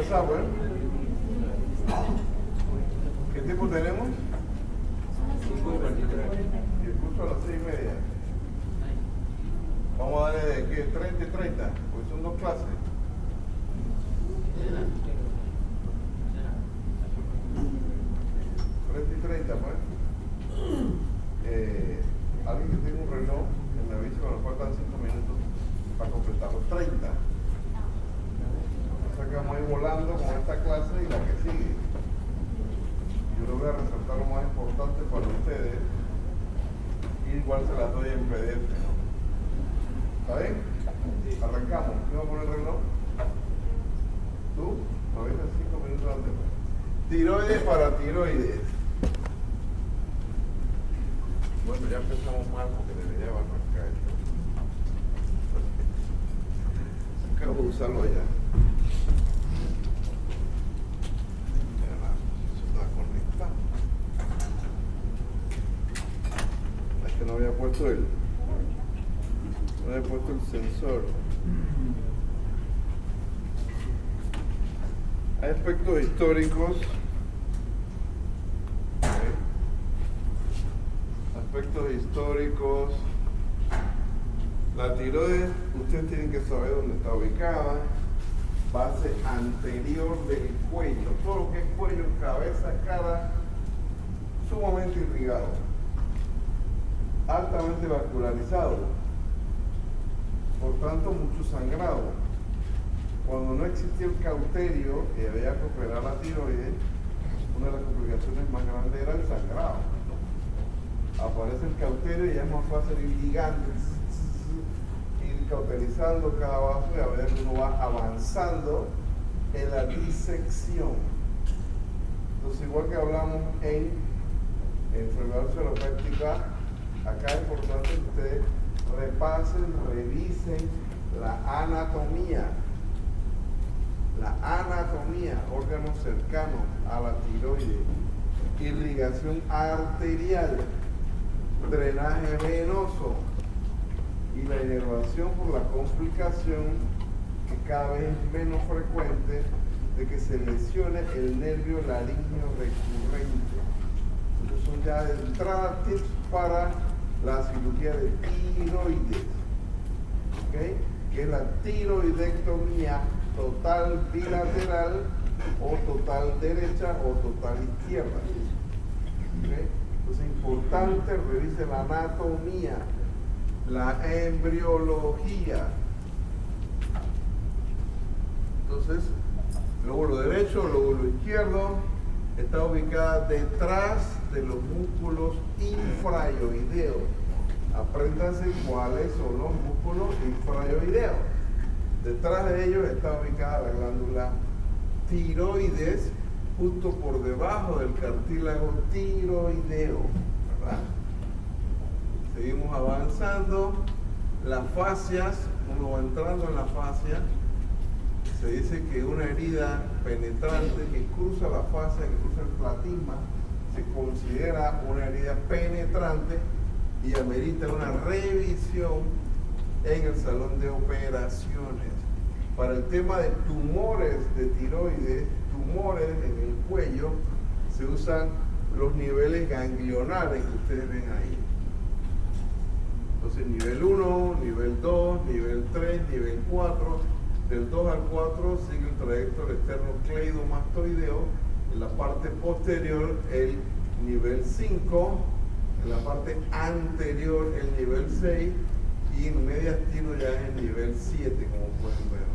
empezar, bueno. ¿Qué tiempo tenemos? Y el curso a las 6:30. Vamos a darle de qué, 30 y 30, pues son 2 clases. 30 y 30, pues. Alguien que tenga un reloj, que me avise cuando faltan 5 minutos para completar los 30. Nos sacamos ahí volando con esta clase y la que sigue. Yo le voy a resaltar lo más importante para ustedes y igual se las doy en PDF, ¿no? ¿Está bien? Arrancamos. ¿Quién va a poner el reloj? ¿Tú? Me avisas 5 minutos antes. Tiroides para tiroides. Bueno, ya empezamos mal porque debería arrancar esto. Acabo de usarlo ya. Eso está conectado. Es que no había puesto el sensor. Hay aspectos históricos. Aspectos históricos. La tiroides, ustedes tienen que saber dónde está ubicada. Base anterior del cuello. Todo lo que es cuello, cabeza, cara, sumamente irrigado. Altamente vascularizado. Por tanto, mucho sangrado. Cuando no existía el cauterio y había que operar la tiroides, una de las complicaciones más grandes era el sangrado. Aparece el cauterio y ya es más fácil ir ligando, ir cauterizando cada vaso y a ver uno va avanzando en la disección. Entonces, igual que hablamos en enfermedad celopéptica, acá es importante que ustedes repasen, revisen la anatomía. La anatomía, órganos cercanos a la tiroides, irrigación arterial, drenaje venoso y la inervación por la complicación que cada vez es menos frecuente de que se lesione el nervio laríngeo recurrente. Estos son ya de entrada tips para la cirugía de tiroides, ¿okay? Que es la tiroidectomía total bilateral o total derecha o total izquierda. ¿Okay? Entonces es importante revise la anatomía, la embriología. Entonces, lóbulo derecho, lóbulo izquierdo, está ubicada detrás de los músculos infraoideos. Apréndanse cuáles son los músculos infraoideos. Detrás de ellos está ubicada la glándula tiroides, justo por debajo del cartílago tiroideo, ¿verdad? Seguimos avanzando. Las fascias, uno va entrando en la fascia. Se dice que una herida penetrante que cruza la fascia, que cruza el platisma, se considera una herida penetrante y amerita una revisión en el salón de operaciones. Para el tema de tumores de tiroides, tumores en el cuello, se usan los niveles ganglionales que ustedes ven ahí. Entonces, nivel 1, nivel 2, nivel 3, nivel 4. Del 2 al 4 sigue el trayecto del esternocleidomastoideo. En la parte posterior, el nivel 5. En la parte anterior, el nivel 6. Y en mediastino ya es el nivel 7, como pueden ver.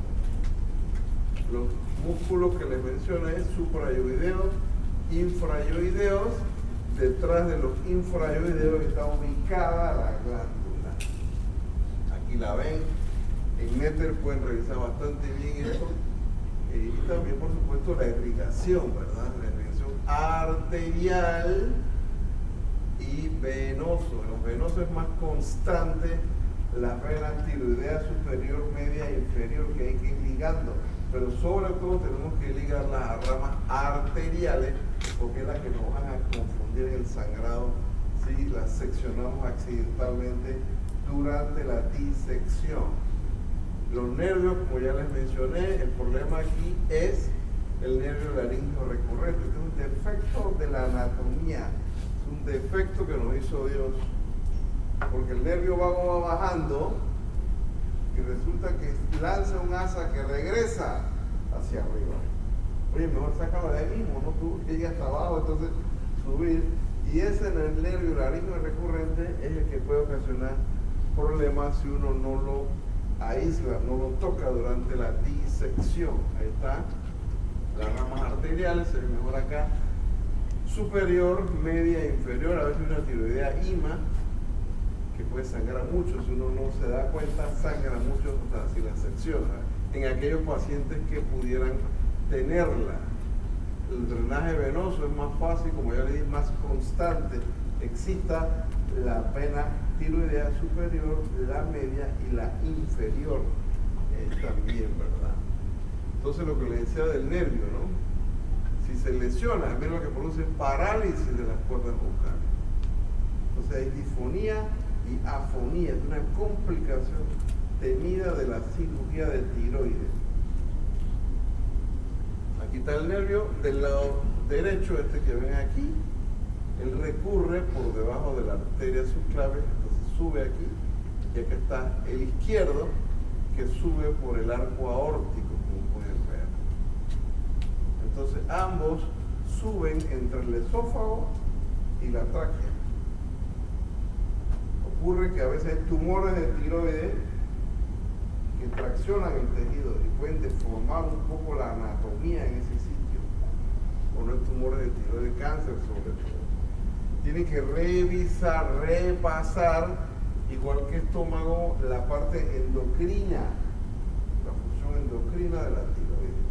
Los músculos que les mencioné, suprayoideos, infrayoideos. Detrás de los infrayoideos está ubicada la glándula. Aquí la ven. En Netter pueden revisar bastante bien eso. Y también, por supuesto, la irrigación, ¿verdad? La irrigación arterial y venoso. En los venosos es más constante las venas tiroidea superior, media e inferior, que hay que ir ligando. Pero sobre todo tenemos que ligar las ramas arteriales, porque es la que nos van a confundir en el sangrado si las seccionamos accidentalmente durante la disección. Los nervios, como ya les mencioné, el problema aquí es el nervio laríngeo recurrente. Este es un defecto de la anatomía, es un defecto que nos hizo Dios, porque el nervio vago va bajando y resulta que lanza un asa que regresa hacia arriba. Oye, mejor sácalo de ahí mismo, no tú que llegas hasta abajo, entonces subir. Y ese en el nervio laríngeo recurrente es el que puede ocasionar problemas si uno no lo aísla, no lo toca durante la disección. Ahí está, las ramas arteriales, se ve mejor acá, superior, media e inferior. A veces una tiroidea IMA que puede sangrar mucho, si uno no se da cuenta, sangra mucho, o sea, si la secciona. En aquellos pacientes que pudieran tenerla, el drenaje venoso es más fácil, como ya le dije, más constante. Exista la vena tiroidea superior, la media y la inferior también, ¿verdad? Entonces lo que le decía del nervio, ¿no? Si se lesiona, al menos lo que produce parálisis de las cuerdas vocales. Entonces hay disfonía y afonía, es una complicación temida de la cirugía de tiroides. Aquí está el nervio del lado derecho, este que ven aquí. Él recurre por debajo de la arteria subclavia, entonces sube aquí, y acá está el izquierdo que sube por el arco aórtico, como pueden ver. Entonces ambos suben entre el esófago y la tráquea. Ocurre que a veces hay tumores de tiroides que traccionan el tejido y pueden deformar un poco la anatomía en ese sitio, o no tumores de tiroides, cáncer sobre todo. Tienen que revisar, repasar, igual que estómago, la parte endocrina, la función endocrina de la tiroides.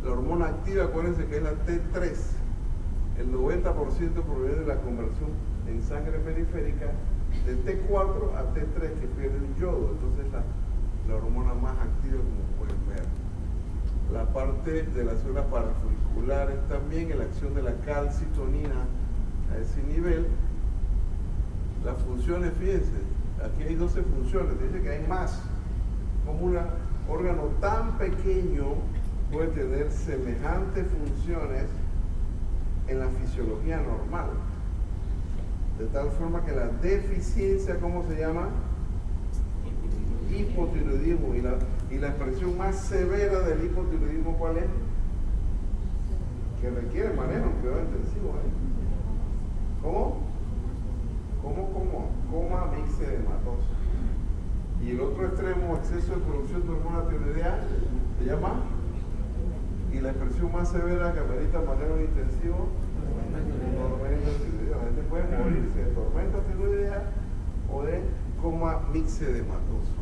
La hormona activa, acuérdense que es la T3. El 90% proviene de la conversión en sangre periférica de T4 a T3, que pierde el yodo. Entonces la hormona más activa, como pueden ver. La parte de las células parafolicular también, en la acción de la calcitonina a ese nivel. Las funciones, fíjense, aquí hay 12 funciones, dice que hay más. Como un órgano tan pequeño puede tener semejantes funciones en la fisiología normal. De tal forma que la deficiencia, ¿cómo se llama? Hipotiroidismo. Y la expresión más severa del hipotiroidismo, ¿cuál es? Que requiere manejo en cuidado intensivo. ¿Cómo? Coma mixedematosa. Y el otro extremo, exceso de producción de hormona tiroidea, se llama. Y la expresión más severa que amerita manejo intensivo, tormenta tiroidea. La gente puede morirse de tormenta tiroidea o de coma mixedematoso.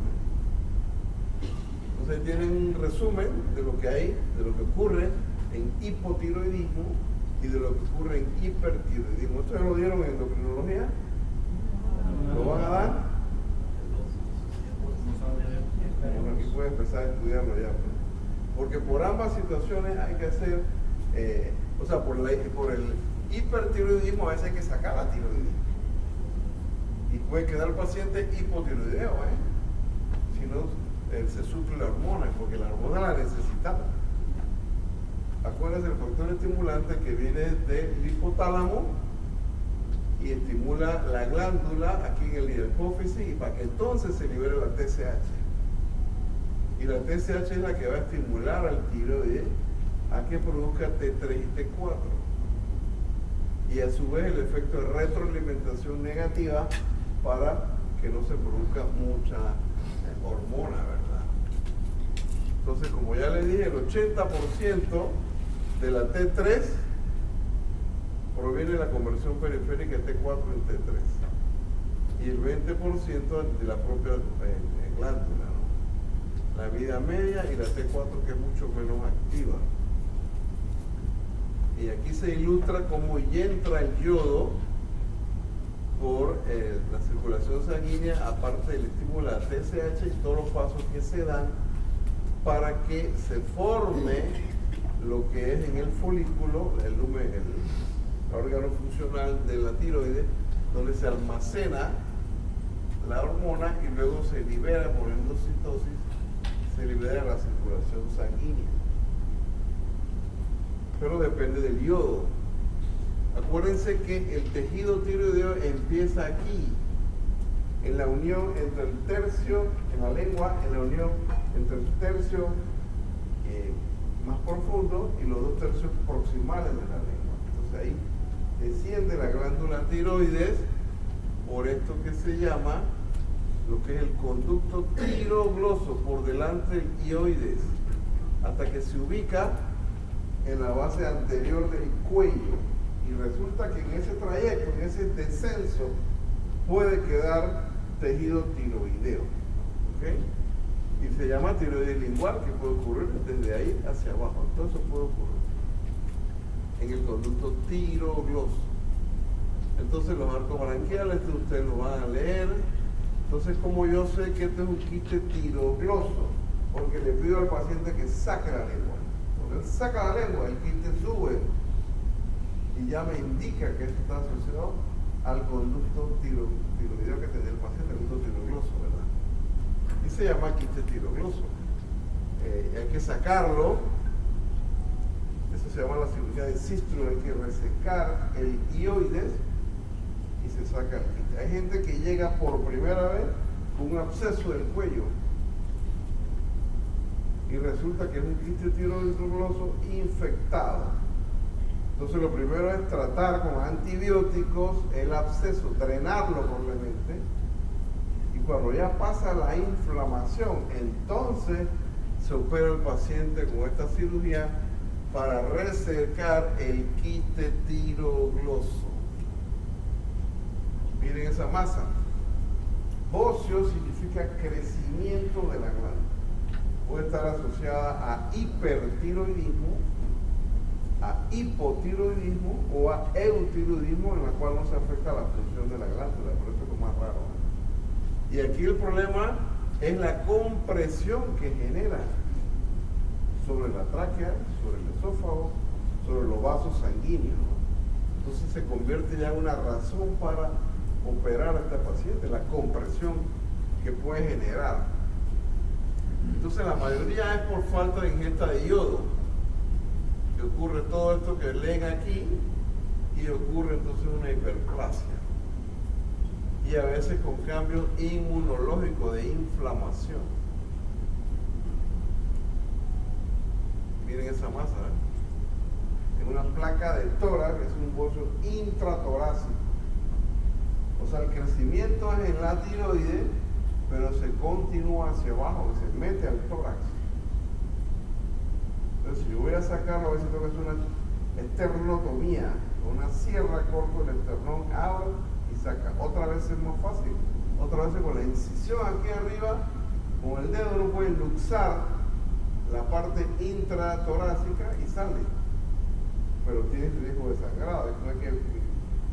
Entonces tienen un resumen de lo que hay, de lo que ocurre en hipotiroidismo y de lo que ocurre en hipertiroidismo. ¿Esto ya lo dieron en endocrinología? ¿Lo van a dar? Bueno, aquí puede empezar a estudiarlo ya. Porque por ambas situaciones hay que hacer, o sea, por el hipertiroidismo a veces hay que sacar la tiroides. Y puede quedar el paciente hipotiroideo, si no se suple la hormona, porque la hormona la necesitamos. Acuérdense del factor estimulante que viene del hipotálamo y estimula la glándula aquí en el hipófisis, y para que entonces se libere la TSH. Y la TSH es la que va a estimular al tiroides a que produzca T3 y T4. Y a su vez el efecto de retroalimentación negativa para que no se produzca mucha hormona, ¿verdad? Entonces, como ya le dije, el 80% de la T3 proviene de la conversión periférica de T4 en T3 y el 20% de la propia glándula, ¿no? La vida media y la T4, que es mucho menos activa. Y aquí se ilustra cómo ya entra el yodo por la circulación sanguínea, aparte del estímulo a TSH y todos los pasos que se dan para que se forme lo que es en el folículo, el órgano funcional de la tiroides, donde se almacena la hormona y luego se libera por endocitosis, se libera la circulación sanguínea. pero depende del yodo. Acuérdense que el tejido tiroideo empieza aquí, en la unión entre el tercio, en la lengua, en la unión entre el tercio más profundo y los 2 tercios proximales de la lengua. Entonces ahí desciende la glándula tiroides por esto que se llama lo que es el conducto tirogloso por delante del hioides, hasta que se ubica en la base anterior del cuello. Y resulta que en ese trayecto, en ese descenso, puede quedar tejido tiroideo. ¿Okay? Y se llama tiroides lingual, que puede ocurrir desde ahí hacia abajo. Todo eso puede ocurrir en el conducto tirogloso. Entonces los arcos branquiales, ustedes lo van a leer. Entonces, como yo sé que este es un quiste tirogloso, porque le pido al paciente que saque la lengua. Cuando él saca la lengua, el quiste sube y ya me indica que esto está asociado al conducto tiroideo que tiene el paciente, el conducto tirogloso, ¿verdad? Y se llama quiste tirogloso. Hay que sacarlo. Eso se llama la cirugía de Sistrunk. Hay que resecar el hioides y se saca el quiste. Hay gente que llega por primera vez con un absceso del cuello y resulta que es un quiste tirogloso infectado. Entonces lo primero es tratar con antibióticos el absceso, drenarlo probablemente, y cuando ya pasa la inflamación, entonces se opera el paciente con esta cirugía para resecar el quiste tirogloso. Miren esa masa. Bocio significa crecimiento de la glándula. Puede estar asociada a hipertiroidismo, a hipotiroidismo o a eutiroidismo, en la cual no se afecta la función de la glándula, por eso es lo más raro. Y aquí el problema es la compresión que genera sobre la tráquea, sobre el esófago, sobre los vasos sanguíneos. Entonces se convierte ya en una razón para operar a este paciente, la compresión que puede generar. Entonces la mayoría es por falta de ingesta de yodo, que ocurre todo esto que leen aquí, y ocurre entonces una hiperplasia. Y a veces con cambios inmunológicos de inflamación. Miren esa masa, es una placa de tórax, es un bocio intratorácico. O sea, el crecimiento es en la tiroides, pero se continúa hacia abajo, se mete al tórax. Entonces, si yo voy a sacarlo, a veces tengo que hacer una esternotomía, con una sierra corto el esternón, abro y saca. Otra vez es más fácil. Otra vez con la incisión aquí arriba, con el dedo uno puede luxar la parte intratorácica y sale. Pero tiene riesgo de sangrado. Esto hay que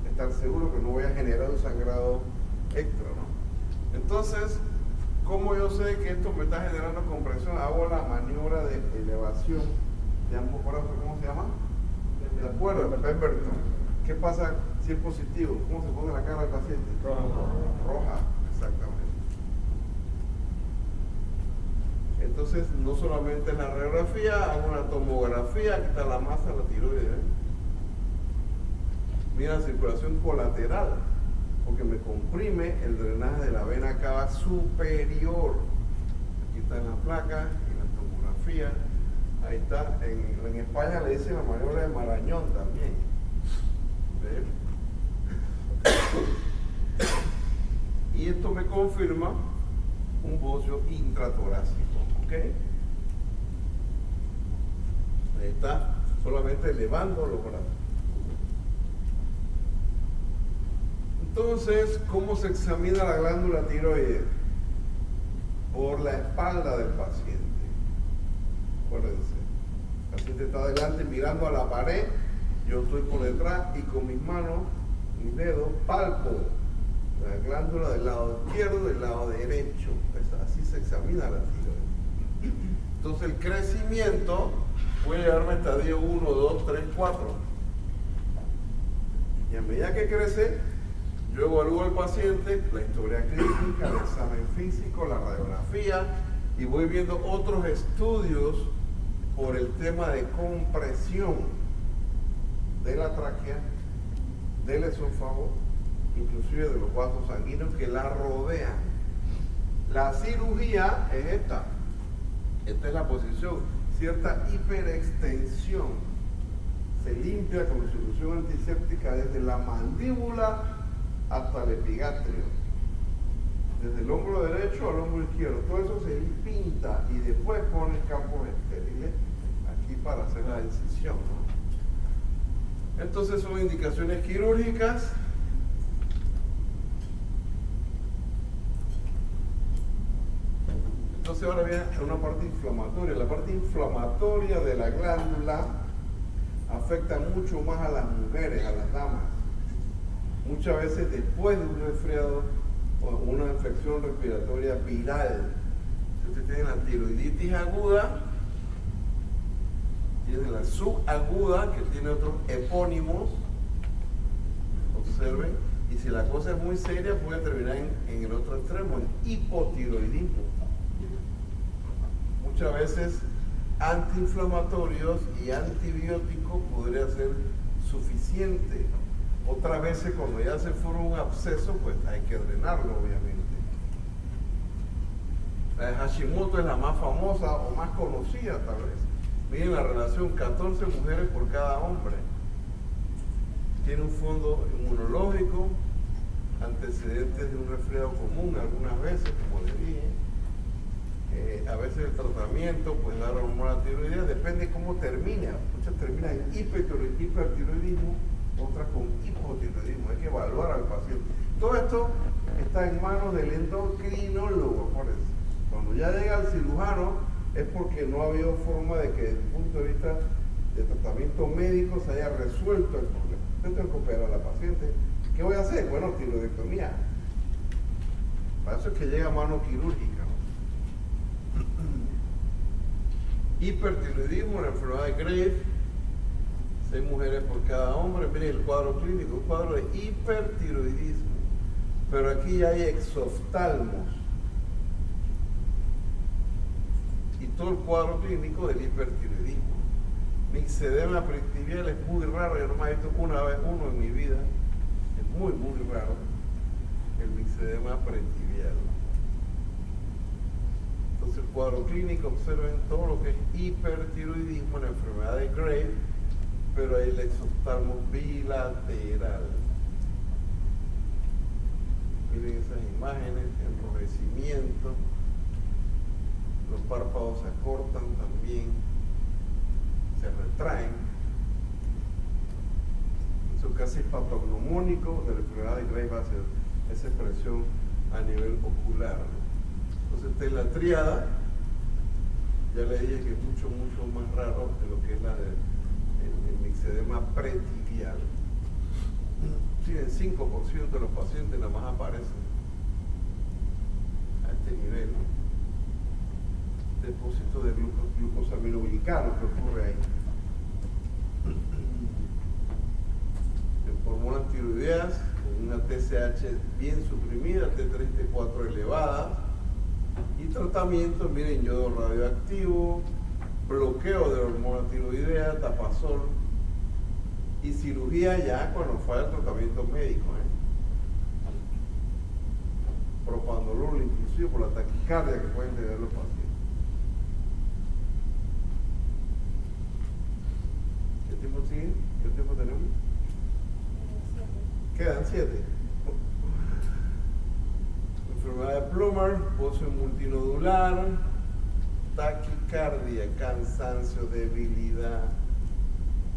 estar seguro que no voy a generar un sangrado extra, ¿no? Entonces, ¿cómo yo sé que esto me está generando compresión? Hago la maniobra de elevación de ambos brazos. ¿Cómo se llama? ¿De acuerdo? Pemberton. ¿Qué pasa si es positivo? ¿Cómo se pone la cara del paciente? Roja. Roja, exactamente. Entonces, no solamente en la radiografía, hago una tomografía, aquí está la masa de la tiroides. Mira la circulación colateral, porque me comprime el drenaje de la vena cava superior. Aquí está en la placa, en la tomografía. Ahí está. En España le dicen la maniobra de Marañón también. Y esto me confirma un bocio intratorácico. ¿Ok? Ahí está, solamente elevando los brazos. Entonces, ¿cómo se examina la glándula tiroides? Por la espalda del paciente. Acuérdense, el paciente está adelante mirando a la pared, yo estoy por detrás y con mis manos, mis dedos, palpo la glándula del lado izquierdo y del lado derecho. Así se examina la tiroides. Entonces el crecimiento puede llevarme a estadio 1, 2, 3, 4. Y a medida que crece, yo evalúo al paciente, la historia clínica, el examen físico, la radiografía, y voy viendo otros estudios por el tema de compresión. de la tráquea, del esófago, inclusive de los vasos sanguíneos que la rodean. La cirugía es esta. Esta es la posición, cierta hiperextensión. Se limpia con solución antiséptica desde la mandíbula hasta el epigastrio, desde el hombro derecho al hombro izquierdo. Todo eso se pinta y después pone campos estériles aquí para hacer la incisión, ¿no? Entonces son indicaciones quirúrgicas. Entonces ahora viene una parte inflamatoria. La parte inflamatoria de la glándula afecta mucho más a las mujeres, a las damas. Muchas veces después de un resfriado o una infección respiratoria viral. Si usted tiene la tiroiditis aguda, tiene la subaguda, que tiene otros epónimos, observen, y si la cosa es muy seria puede terminar en el otro extremo, en hipotiroidismo. Muchas veces antiinflamatorios y antibióticos podría ser suficiente. Otras veces cuando ya se forma un absceso, pues hay que drenarlo, obviamente. La de Hashimoto es la más famosa o más conocida tal vez. Miren la relación, 14 mujeres por cada hombre. Tiene un fondo inmunológico, antecedentes de un resfriado común algunas veces, como les dije. A veces el tratamiento, pues dar hormona tiroidea, depende cómo termina. Muchas terminan en hipertiroidismo, otras con hipotiroidismo. Hay que evaluar al paciente. Todo esto está en manos del endocrinólogo, por eso. Cuando ya llega al cirujano es porque no ha habido forma de que desde el punto de vista de tratamiento médico se haya resuelto el problema. Yo tengo que operar a la paciente. ¿Qué voy a hacer? Bueno, tiroidectomía. Para eso es que llega a mano quirúrgica. Hipertiroidismo, la enfermedad de Graves, 6 mujeres por cada hombre. Miren el cuadro clínico, un cuadro de hipertiroidismo. Pero aquí ya hay exoftalmos. Y todo el cuadro clínico del hipertiroidismo. Mixedema preictibial es muy raro, yo nomás he visto una vez uno en mi vida. Es muy, muy raro el mixedema preictibial. Entonces el cuadro clínico, observen todo lo que es hipertiroidismo, la enfermedad de Graves, pero hay el exoftalmo bilateral. Miren esas imágenes, enrojecimiento, los párpados se acortan también, se retraen. Eso casi patognomónico de la enfermedad de Graves va a ser esa expresión a nivel ocular. Entonces esta es la triada, ya le dije que es mucho, mucho más raro de lo que es el mixedema pretibial. Sí, el 5% de los pacientes nada más aparecen a este nivel. Depósito de glucosaminoglicano que ocurre ahí. Hormonas tiroideas con una TSH bien suprimida, T3 y T4 elevada. Y tratamiento, miren, yodo radioactivo, bloqueo de hormona tiroidea, tapazol y cirugía ya cuando falla el tratamiento médico. Propanolol, inclusive por la taquicardia que pueden tener los pacientes. ¿Qué tiempo sigue? ¿Qué tiempo tenemos? Quedan 7. Enfermedad de Plummer, bocio multinodular, taquicardia, cansancio, debilidad.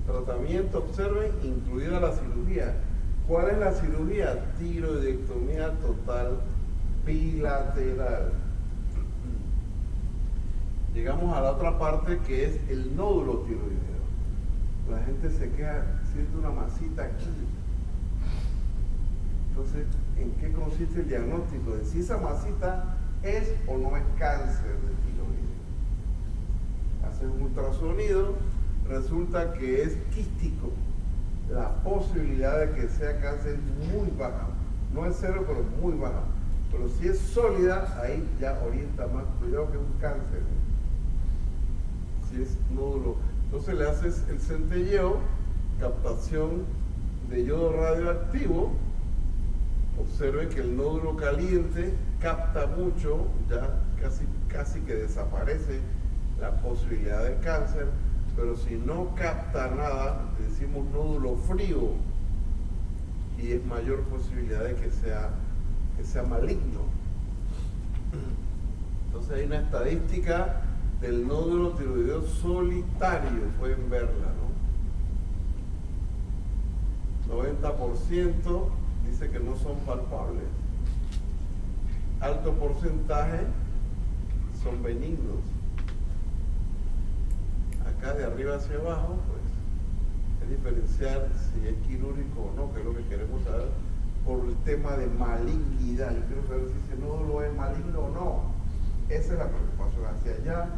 Tratamiento, observen, incluida la cirugía. ¿Cuál es la cirugía? Tiroidectomía total bilateral. Llegamos a la otra parte que es el nódulo tiroideo. La gente se queda, siente una masita aquí. Entonces, ¿en qué consiste el diagnóstico? De si esa masita es o no es cáncer de tiroides. Hacen un ultrasonido, resulta que es quístico. La posibilidad de que sea cáncer es muy baja. No es 0, pero muy baja. Pero si es sólida, ahí ya orienta más. Cuidado que es un cáncer. Si es nódulo. Entonces le haces el centelleo captación de yodo radioactivo, observen que el nódulo caliente capta mucho, ya casi que desaparece la posibilidad de cáncer, pero si no capta nada, decimos nódulo frío, y es mayor posibilidad de que sea maligno. Entonces hay una estadística del nódulo tiroideo solitario, pueden verla, ¿no? 90% dice que no son palpables. Alto porcentaje son benignos. Acá de arriba hacia abajo, pues, es diferenciar si es quirúrgico o no, que es lo que queremos saber por el tema de malignidad. Yo quiero saber si ese nódulo es maligno o no. Esa es la preocupación. Hacia allá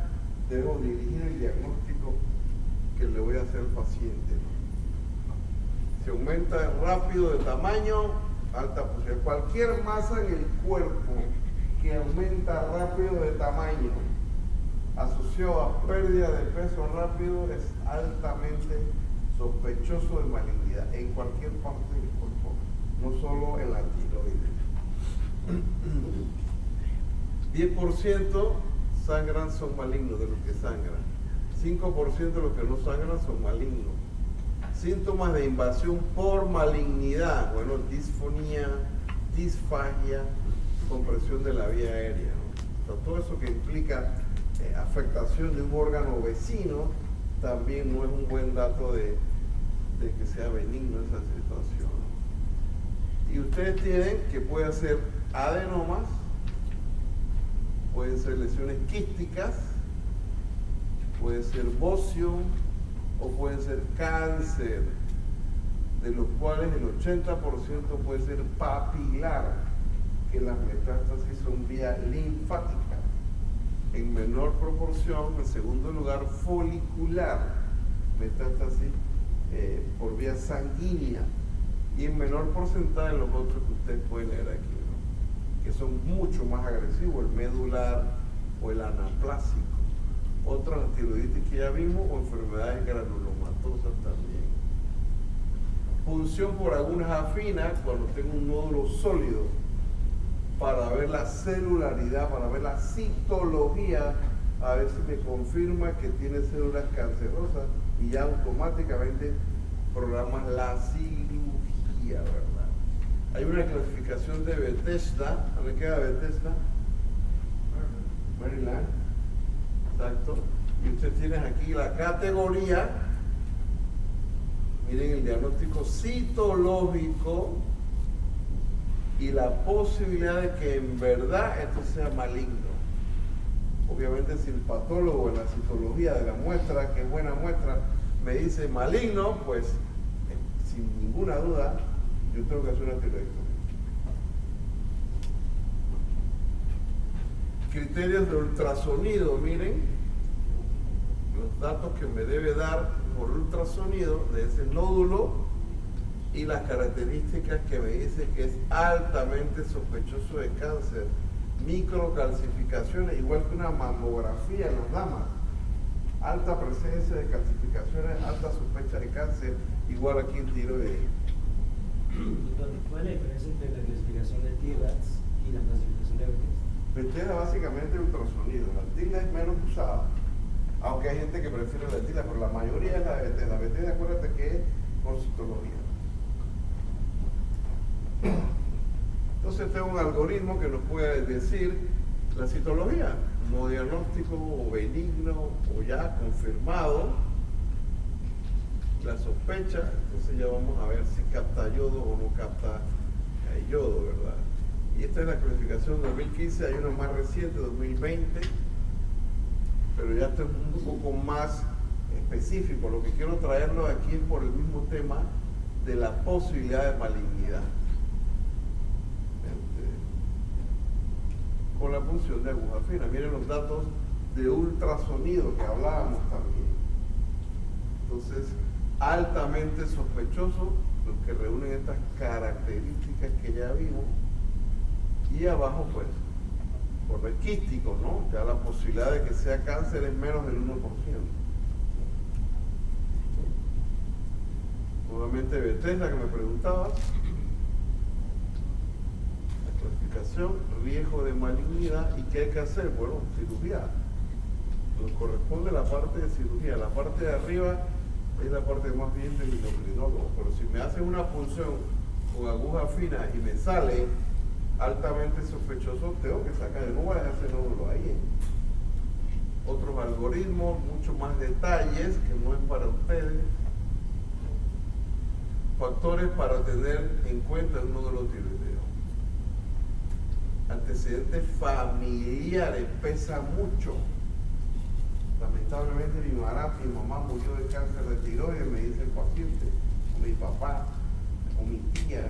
debo dirigir el diagnóstico que le voy a hacer al paciente, ¿no? Si aumenta rápido de tamaño, alta posibilidad. Cualquier masa en el cuerpo que aumenta rápido de tamaño, asociado a pérdida de peso rápido, es altamente sospechoso de malignidad en cualquier parte del cuerpo, no solo en la tiroides. 10% sangran son malignos de los que sangran. 5% de los que no sangran son malignos. Síntomas de invasión por malignidad, bueno, disfonía, disfagia, compresión de la vía aérea, ¿no? O sea, todo eso que implica afectación de un órgano vecino también no es un buen dato de que sea benigno esa situación. Y ustedes tienen que puede ser adenomas, pueden ser lesiones quísticas, puede ser bocio o puede ser cáncer, de los cuales el 80% puede ser papilar, que las metástasis son vía linfática. En menor proporción, en segundo lugar, folicular, metástasis por vía sanguínea, y en menor porcentaje los otros que ustedes pueden leer aquí, ¿no? Que son mucho más agresivos, el medular o el anaplásico. Otras tiroiditis que ya vimos o enfermedades granulomatosas también. Punción por agujas afinas cuando tengo un nódulo sólido, para ver la celularidad, para ver la citología, a ver si me confirma que tiene células cancerosas, y ya automáticamente programas la cirugía, ¿verdad? Hay una clasificación de Bethesda. ¿Dónde queda Bethesda? Maryland. Exacto. Y usted tiene aquí la categoría. Miren el diagnóstico citológico y la posibilidad de que en verdad esto sea maligno. Obviamente, si el patólogo en la citología de la muestra, que es buena muestra, me dice maligno, pues sin ninguna duda yo tengo que hacer una tiroidectomía. Criterios de ultrasonido, miren los datos que me debe dar por ultrasonido de ese nódulo y las características que me dice que es altamente sospechoso de cáncer. Microcalcificaciones, igual que una mamografía en las damas. Alta presencia de calcificaciones, alta sospecha de cáncer, igual aquí en tiroides. ¿Cuál es la diferencia entre la clasificación de TIRADS y la clasificación de Bethesda? Bethesda básicamente ultrasonido. La TILA es menos usada, aunque hay gente que prefiere la TILA, pero la mayoría es la de Bethesda. Bethesda, acuérdate que es por citología. Entonces tengo un algoritmo que nos puede decir la citología, no diagnóstico o benigno o ya confirmado, la sospecha. Entonces ya vamos a ver si capta yodo o no capta yodo, ¿verdad? Y esta es la clasificación 2015, hay una más reciente, 2020, pero ya esto es un poco más específico. Lo que quiero traerlo aquí es por el mismo tema de la posibilidad de malignidad. Con la punción de aguja fina. Miren los datos de ultrasonido que hablábamos también. Entonces, altamente sospechoso, los que reúnen estas características que ya vimos. Y abajo, pues, por el quístico, ¿no? Ya la posibilidad de que sea cáncer es menos del 1%. Nuevamente Bethesda, que me preguntabas. La clasificación, riesgo de malignidad. ¿Y qué hay que hacer? Bueno, cirugía. Nos corresponde la parte de cirugía. La parte de arriba es la parte más bien del endocrinólogo. Pero si me hacen una punción con aguja fina y me sale altamente sospechoso, tengo que sacar. No voy a dejar ese nódulo ahí. Otros algoritmos, mucho más detalles que no es para ustedes. Factores para tener en cuenta el nódulo tiroideo. Antecedentes familiares pesa mucho. Lamentablemente mi mamá murió de cáncer de tiroides, me dice el paciente, o mi papá, o mi tía,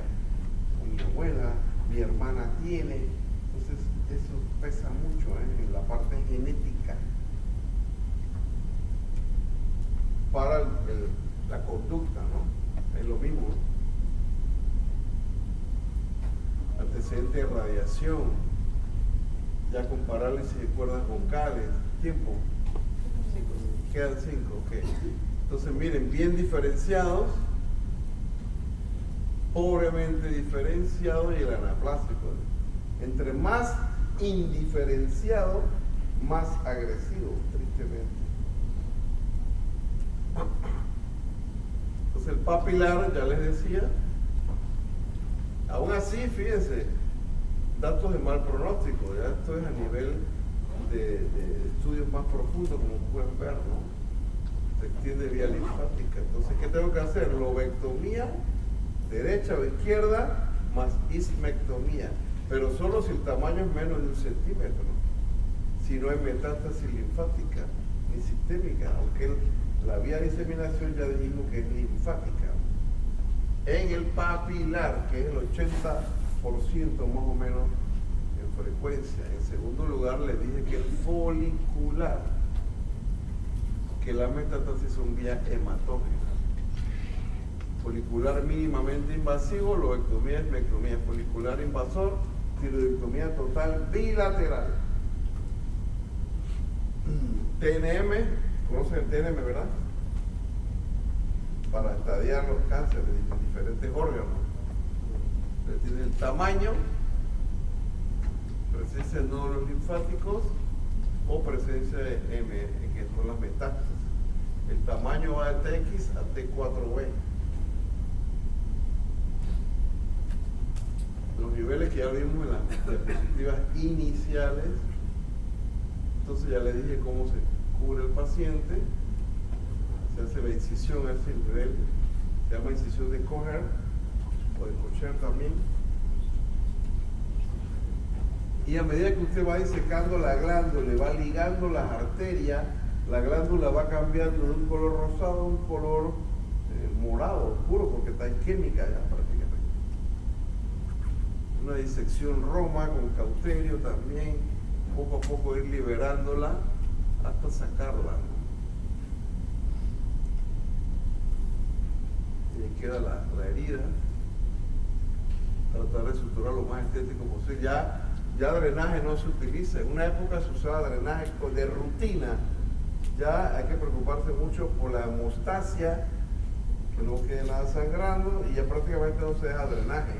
o mi abuela, mi hermana tiene. Entonces eso pesa mucho en la parte genética para la conducta, ¿no? Es lo mismo. Antecedente de radiación, ya con parálisis de cuerdas vocales, tiempo. Quedan 5, ok. Entonces miren, bien diferenciados, pobremente diferenciados y el anaplásico. Entre más indiferenciado, más agresivo, tristemente. Entonces el papilar, ya les decía, aún así, fíjense, datos de mal pronóstico, ya esto es a nivel de estudios más profundos, como pueden ver, ¿no? Se extiende vía linfática. Entonces, ¿qué tengo que hacer? Lobectomía, derecha o izquierda, más ismectomía, pero solo si el tamaño es menos de 1 centímetro, si no hay metástasis linfática ni sistémica, aunque la vía de diseminación ya dijimos que es linfática. En el papilar, que es el 80% más o menos en frecuencia. En segundo lugar, les dije que el folicular, que la metástasis son vía hematógena. Folicular mínimamente invasivo, lobectomía, esmectomía. Folicular invasor, tiroidectomía total bilateral. TNM, conocen el TNM, ¿verdad? Para estadiar los cánceres en diferentes órganos. Tiene el tamaño, presencia de nódulos linfáticos o presencia de M, que son las metástasis. El tamaño va de TX a T4B. Los niveles que ya vimos en las diapositivas iniciales. Entonces ya les dije cómo se cubre el paciente. Se hace la incisión a ese nivel, se llama incisión de Coher o de Kocher también. Y a medida que usted va disecando la glándula, va ligando las arterias, la glándula va cambiando de un color rosado a un color morado, oscuro, porque está isquémica ya prácticamente. Una disección Roma con cauterio también, poco a poco ir liberándola hasta sacarla, ¿no? Y ahí queda la herida. Tratar de suturar lo más estético posible. Ya drenaje no se utiliza. En una época se usaba drenaje de rutina. Ya hay que preocuparse mucho por la hemostasia, que no quede nada sangrando, y ya prácticamente no se deja drenaje.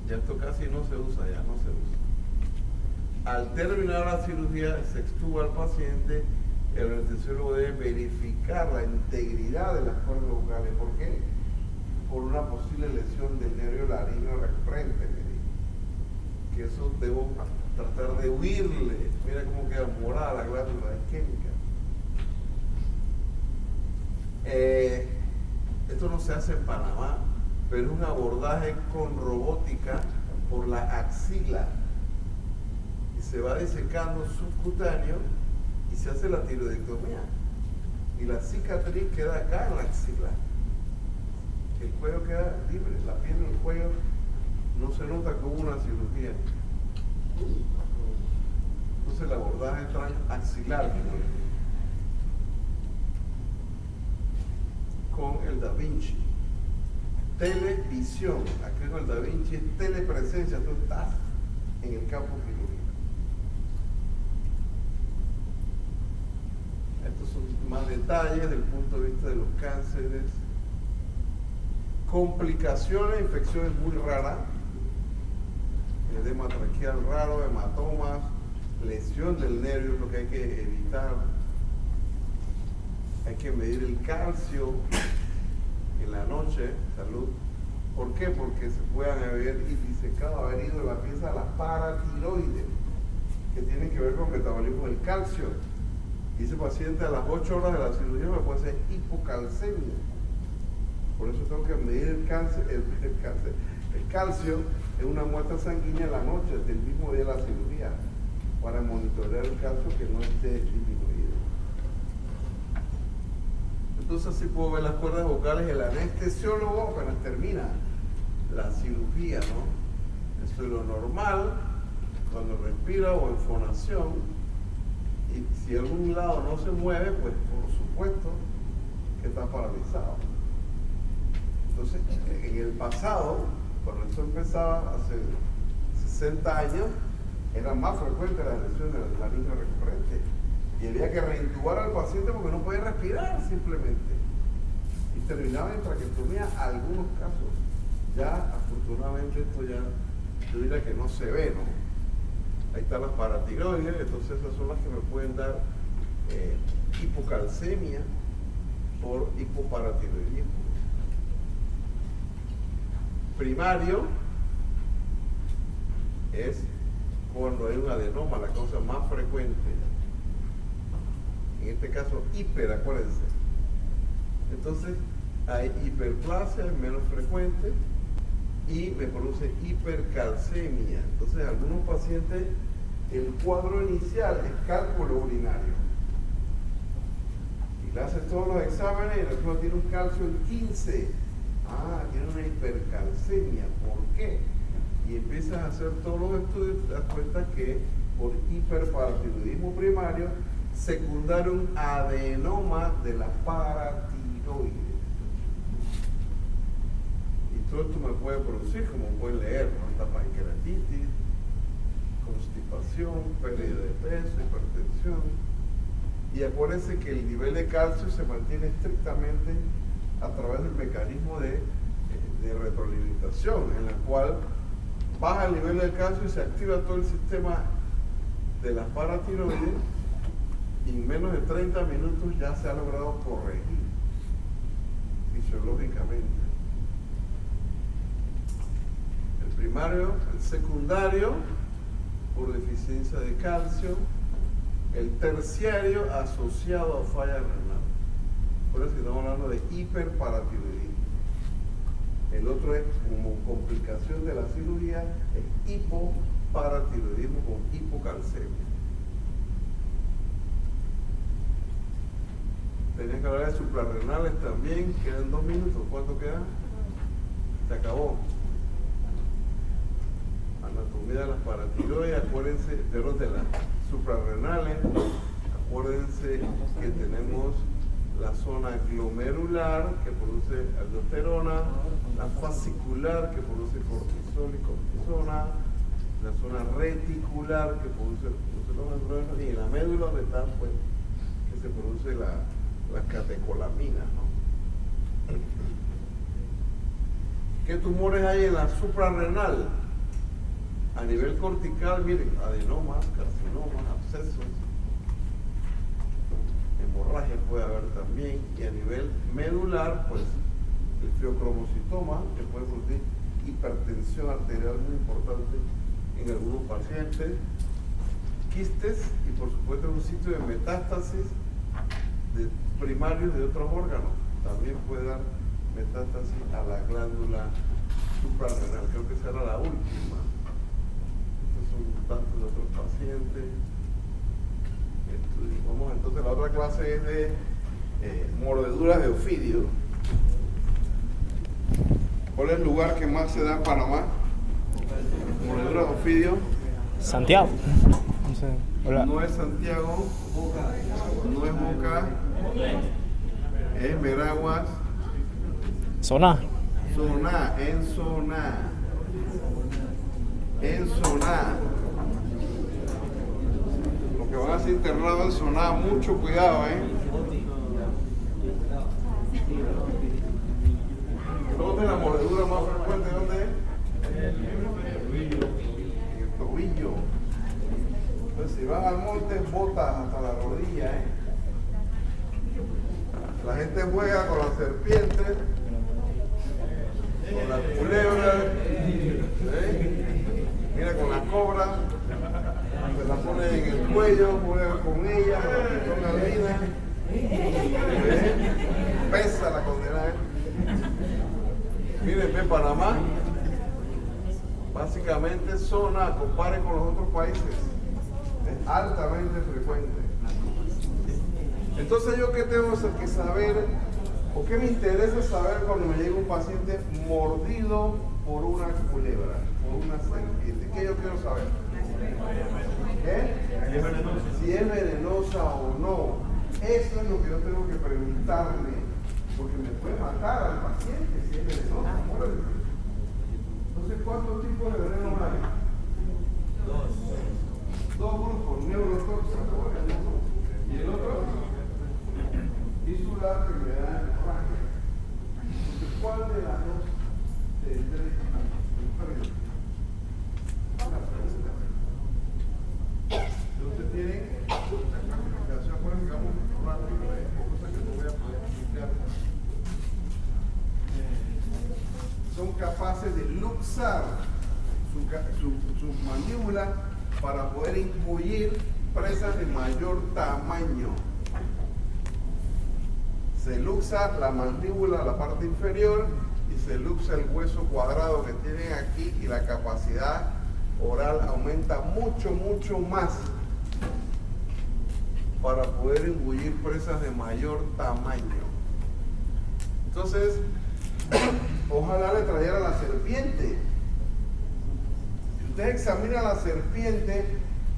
Ya esto casi no se usa, ya no se usa. Al terminar la cirugía, se extuba al paciente. El anestesiólogo debe verificar la integridad de las cuerdas vocales. ¿Por qué? Por una posible lesión del nervio laríngeo recurrente, me dijo. Que eso debo tratar de huirle. Mira cómo queda morada la glándula isquémica. Esto no se hace en Panamá, pero es un abordaje con robótica por la axila. Y se va disecando subcutáneo y se hace la tiroidectomía. Y la cicatriz queda acá en la axila. El cuello queda libre, la piel del cuello no se nota como una cirugía. Entonces el abordaje transaxilar, con el Da Vinci. Televisión, aquí con el Da Vinci es telepresencia, tú estás en el campo quirúrgico. Estos son más de detalles desde el punto de vista de los cánceres, complicaciones, infecciones muy raras, edema traqueal raro, hematomas, lesión del nervio es lo que hay que evitar. Hay que medir el calcio en la noche, salud. ¿Por qué? Porque se puedan haber disecado, haber ido de la pieza a la paratiroides, que tienen que ver con el metabolismo del calcio. Y ese paciente a las 8 horas de la cirugía me puede hacer hipocalcemia. Por eso tengo que medir el calcio en una muestra sanguínea en la noche del mismo día de la cirugía, para monitorear el calcio que no esté disminuido. Entonces así puedo ver las cuerdas vocales. El anestesiólogo apenas termina la cirugía, ¿no? Eso es lo normal cuando respira o en fonación. Y si algún lado no se mueve, pues por supuesto que está paralizado. Entonces, en el pasado, cuando esto empezaba hace 60 años, era más frecuente la lesión de la laringe recurrente. Y había que reintubar al paciente porque no podía respirar simplemente. Y terminaba en traqueotomía algunos casos. Ya, afortunadamente, esto ya, yo diría que no se ve, ¿no? Ahí están las paratiroides, entonces esas son las que me pueden dar hipocalcemia por hipoparatiroidismo. Primario es cuando hay un adenoma, la causa más frecuente. En este caso, acuérdense. Entonces, hay hiperplasia, es menos frecuente, y me produce hipercalcemia. Entonces, algunos pacientes, el cuadro inicial es cálculo urinario. Y le haces todos los exámenes y el otro tiene un calcio en 15. Tiene una hipercalcemia. ¿Por qué? Y empiezas a hacer todos los estudios y te das cuenta que por hiperparatiroidismo primario, secundario un adenoma de la paratiroides. Y todo esto me puede producir, como pueden leer, ¿no? Esta pancreatitis, constipación, pérdida de peso, hipertensión. Y acuérdense que el nivel de calcio se mantiene estrictamente a través del mecanismo de retroalimentación, en la cual baja el nivel del calcio y se activa todo el sistema de las paratiroides, y en menos de 30 minutos ya se ha logrado corregir fisiológicamente. El primario, el secundario por deficiencia de calcio, el terciario asociado a falla renal. Por eso estamos hablando de hiperparatiroidismo. El otro es como complicación de la cirugía, es hipoparatiroidismo con hipocalcemia. Tenía que hablar de suprarrenales también, quedan 2 minutos. ¿Cuánto queda? Se acabó. Anatomía de las paratiroides, acuérdense de las suprarrenales. Acuérdense que tenemos la zona glomerular que produce aldosterona, la fascicular que produce cortisol y cortisona, la zona reticular que produce los andrógenos, y en la médula donde está, pues, que se produce las catecolaminas, ¿no? ¿Qué tumores hay en la suprarrenal? A nivel cortical, miren, adenomas, carcinomas, abscesos, hemorragia puede haber también, y a nivel medular, pues el fiocromocitoma, que puede producir hipertensión arterial muy importante en algunos pacientes, quistes, y por supuesto un sitio de metástasis de primarios de otros órganos. También puede dar metástasis a la glándula suprarrenal. Creo que esa era la última. Estos son tantos de otros pacientes. Vamos, entonces la otra clase es de mordeduras de ofidio. ¿Cuál es el lugar que más se da en Panamá? Mordeduras de ofidio. Santiago. Hola. No es Santiago, no es Moca, es Veraguas. Soná. Soná, en Soná. En Soná. Los que van a ser internados en Soná, mucho cuidado, ¿Dónde es la mordedura más frecuente? ¿Dónde es? En el tobillo. Entonces, si van al monte, botas hasta la rodilla, ¿eh? La gente juega con las serpientes, con las culebras, ¿eh? Mira, con las cobras, se las pone en el cuello, juega con ellas, con la pitón albina, ¿eh? Pesa la condena, ¿eh? Miren, ve Panamá, básicamente zona, compare con los otros países, es altamente frecuente. Entonces, ¿yo qué tengo que saber, o qué me interesa saber cuando me llega un paciente mordido por una culebra, por una serpiente? ¿Qué yo quiero saber? ¿Qué? Si es venenosa o no. Eso es lo que yo tengo que preguntarle, porque me puede matar al paciente si es venenosa. Entonces, ¿cuántos tipos de veneno hay? Dos grupos, neurotóxicos, y el otro tisular, enfermedad hemorrágica. Entonces, ¿cuál de las dos tendré enfermo? Una pregunta. Entonces tienen la clasificación, por ejemplo, rápido, cosas que no voy a poder explicar. Son capaces de luxar su mandíbula para poder incluir presas de mayor tamaño. Se luxa la mandíbula, la parte inferior, y se luxa el hueso cuadrado que tienen aquí, y la capacidad oral aumenta mucho, mucho más para poder engullir presas de mayor tamaño. Entonces, ojalá le trajera la serpiente. Si usted examina la serpiente,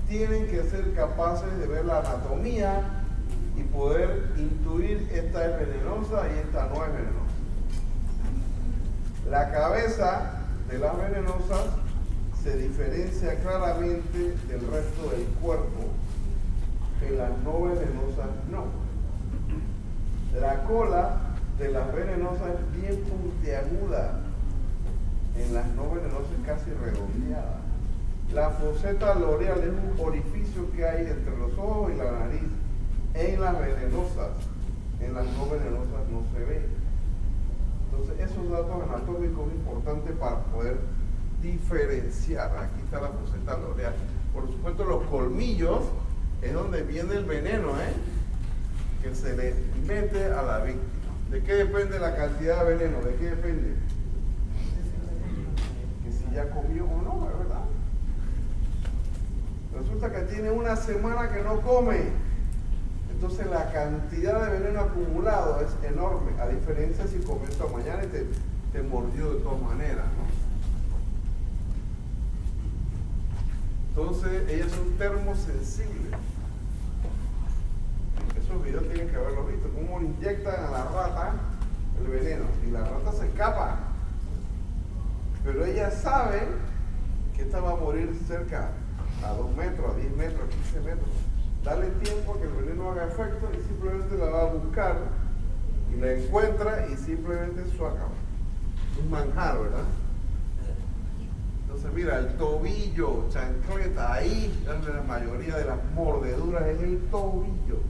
tienen que ser capaces de ver la anatomía y poder intuir esta es venenosa y esta no es venenosa. La cabeza de las venenosas se diferencia claramente del resto del cuerpo. En las no venenosas no. La cola de las venenosas es bien puntiaguda. En las no venenosas es casi redondeada. La foseta loreal es un orificio que hay entre los ojos y la nariz. En las venenosas, en las no venenosas no se ve. Entonces, esos datos anatómicos son importantes para poder diferenciar. Aquí está la foseta loreal. Por supuesto, los colmillos es donde viene el veneno, que se le mete a la víctima. ¿De qué depende la cantidad de veneno? ¿De qué depende? Que si ya comió o no, ¿verdad? Resulta que tiene una semana que no come. Entonces la cantidad de veneno acumulado es enorme, a diferencia si comió esta mañana y te mordió de todas maneras, ¿no? Entonces ellas son termosensibles. Esos videos tienen que haberlos visto, cómo le inyectan a la rata el veneno y la rata se escapa. Pero ellas saben que esta va a morir cerca, a 2 metros, a 10 metros, a 15 metros. Dale tiempo a que el veneno haga efecto y simplemente la va a buscar y la encuentra y simplemente suaca. Un manjar, ¿verdad? Entonces mira, el tobillo, chancleta, ahí la mayoría de las mordeduras en el tobillo.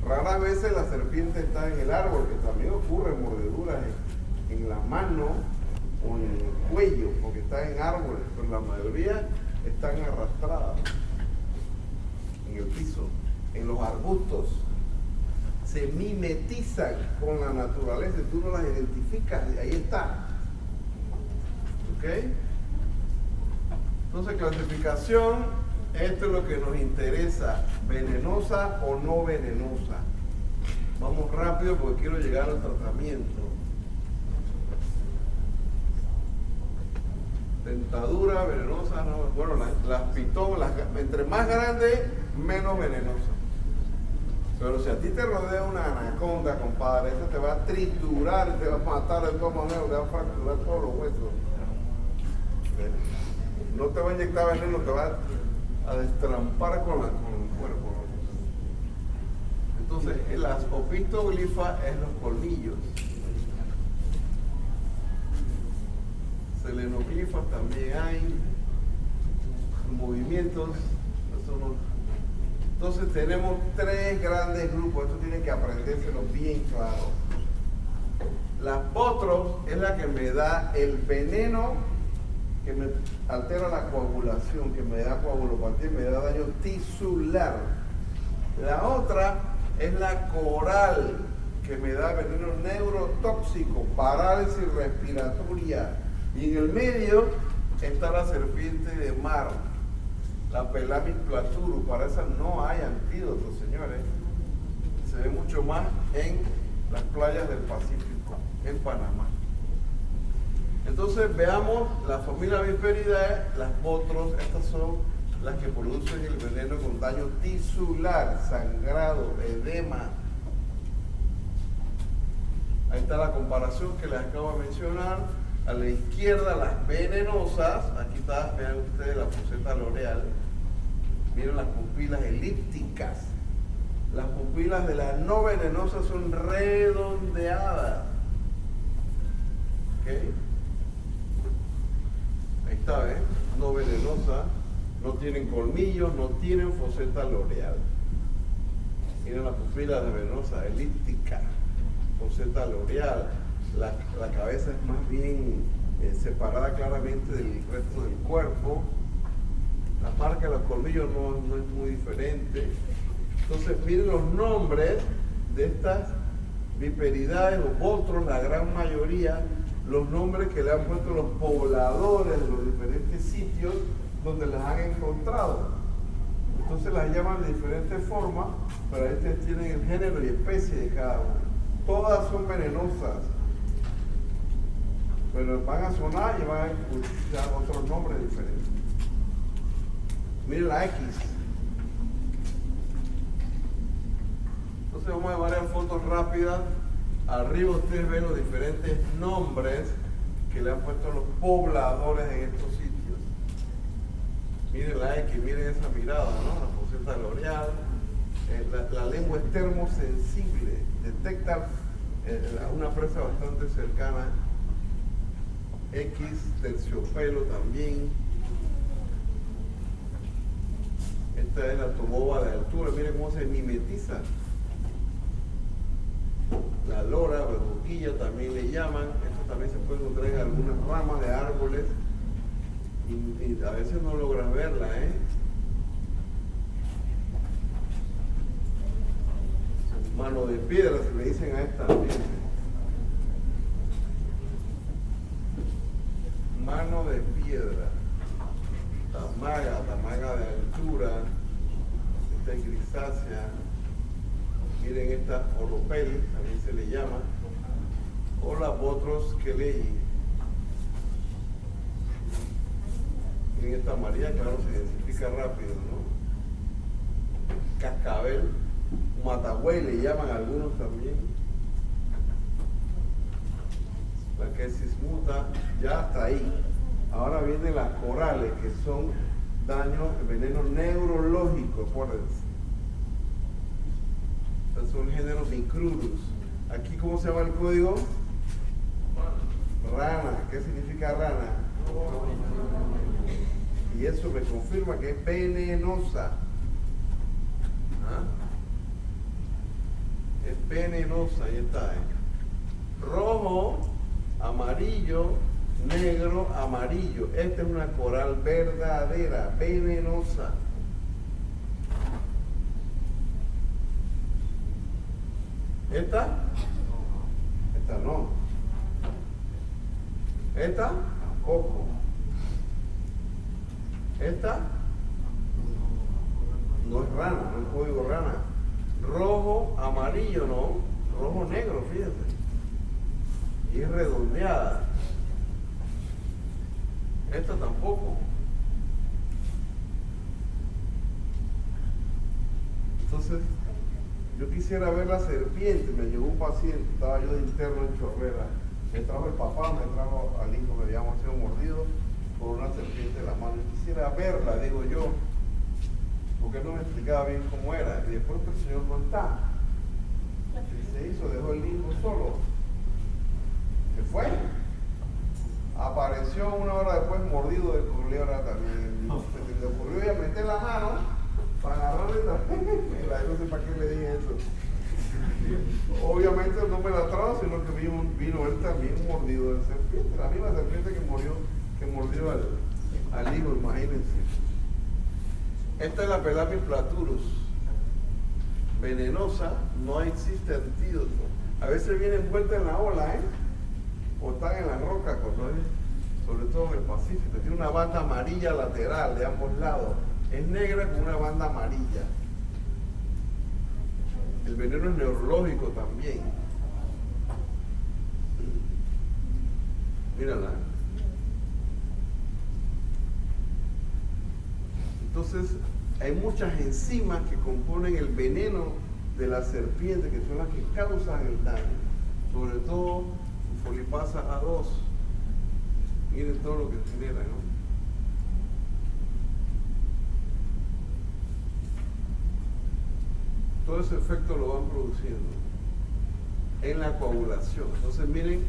Raras veces la serpiente está en el árbol, que también ocurren mordeduras en la mano o en el cuello, porque están en árboles, pero la mayoría están arrastradas en el piso, en los arbustos. Se mimetizan con la naturaleza, tú no las identificas, ahí está. ¿Ok? Entonces, clasificación, esto es lo que nos interesa, venenosa o no venenosa. Vamos rápido porque quiero llegar al tratamiento. Dentadura, venenosa, no, bueno, las pitón, entre más grandes, menos venenosa. Pero si a ti te rodea una anaconda, compadre, esa te va a triturar, te va a matar de todas maneras, te va a fracturar todos los huesos. No te va a inyectar veneno, te va a destrampar con el cuerpo. Entonces, las opistoglifas es los colmillos. Selenoglifas también hay. Movimientos. Entonces, tenemos 3 grandes grupos. Esto tienen que aprendérselo bien claro. Las botros es la que me da el veneno, que me altera la coagulación, que me da coagulopatía, me da daño tisular. La otra es la coral, que me da veneno neurotóxico, parálisis respiratoria. Y en el medio está la serpiente de mar, la Pelamis platurus. Para esa no hay antídoto, señores. Se ve mucho más en las playas del Pacífico, en Panamá. Entonces veamos la familia Viperidae, las botros. Estas son las que producen el veneno con daño tisular, sangrado, edema. Ahí está la comparación que les acabo de mencionar. A la izquierda las venenosas, aquí está, vean ustedes la foseta loreal. Miren las pupilas elípticas. Las pupilas de las no venenosas son redondeadas. ¿Ok? Ahí está, ¿ves? No venenosa, no tienen colmillos, no tienen foseta loreal. Miren las pupilas de venosa, elíptica, foseta loreal. La cabeza es más bien separada claramente del resto del cuerpo. La marca de los colmillos no es muy diferente. Entonces, miren los nombres de estas Viperidae o botros, la gran mayoría, los nombres que le han puesto los pobladores de los diferentes sitios donde las han encontrado. Entonces las llaman de diferentes formas, pero ahí tienen el género y especie de cada una. Todas son venenosas, pero van a sonar y van a escuchar otros nombres diferentes. Miren la X. Entonces vamos a varias fotos rápidas. Arriba ustedes ven los diferentes nombres que le han puesto los pobladores en estos sitios. Miren la X, miren esa mirada, ¿no? La foseta loreal. La lengua es termosensible, detecta una presa bastante cercana. X, terciopelo también. Esta es la toboba de altura, miren cómo se mimetiza. La lora o la boquilla también le llaman. Esto también se puede encontrar en algunas ramas de árboles y a veces no logras verla, ¿eh? Mano de piedra se le dicen a esta también. Mano de piedra. Tamaga de altura. Esta es grisácea. Miren esta oropel, también se le llama, o la botros kelei. Miren esta amarilla, claro, se identifica rápido, ¿no? Cascabel, matagüey le llaman algunos también. La que es sismuta, ya hasta ahí. Ahora vienen las corales, que son daños, veneno neurológico, acuérdense. Son géneros Micrurus. Aquí, ¿cómo se llama el código? Rana. ¿Qué significa rana? Y eso me confirma que es venenosa. ¿Ah? Es venenosa, ahí está. Rojo, amarillo, negro, amarillo. Esta es una coral verdadera, venenosa. ¿Esta? Esta no. ¿Esta? Tampoco. ¿Esta? No es rana, no es código rana. Rojo, amarillo, no. Rojo, negro, fíjense. Y es redondeada. Esta tampoco. Entonces, yo quisiera ver la serpiente. Me llegó un paciente, estaba yo de interno en Chorrera. Me trajo el papá, me trajo al hijo que habíamos sido mordido por una serpiente de la mano. Yo quisiera verla, digo yo, porque no me explicaba bien cómo era. Y después el Señor no está. ¿Qué se hizo? Dejó el hijo solo. Se fue. Apareció una hora después mordido de culebra también. Se le ocurrió ya meter la mano para agarrarle también. No sé para qué le dije eso. Obviamente no me la trajo, sino que vino él también mordido de serpiente. La misma serpiente que mordió al hijo, imagínense. Esta es la Pelapis platurus. Venenosa, no existe antídoto. A veces viene envuelta en la ola, o están en la roca, sobre todo en el Pacífico. Tiene una banda amarilla lateral de ambos lados. Es negra con una banda amarilla. El veneno es neurológico también. Mírala. Entonces, hay muchas enzimas que componen el veneno de la serpiente, que son las que causan el daño. Sobre todo, Folipasa A2. Miren todo lo que genera, ¿no? Todo ese efecto lo van produciendo en la coagulación. Entonces miren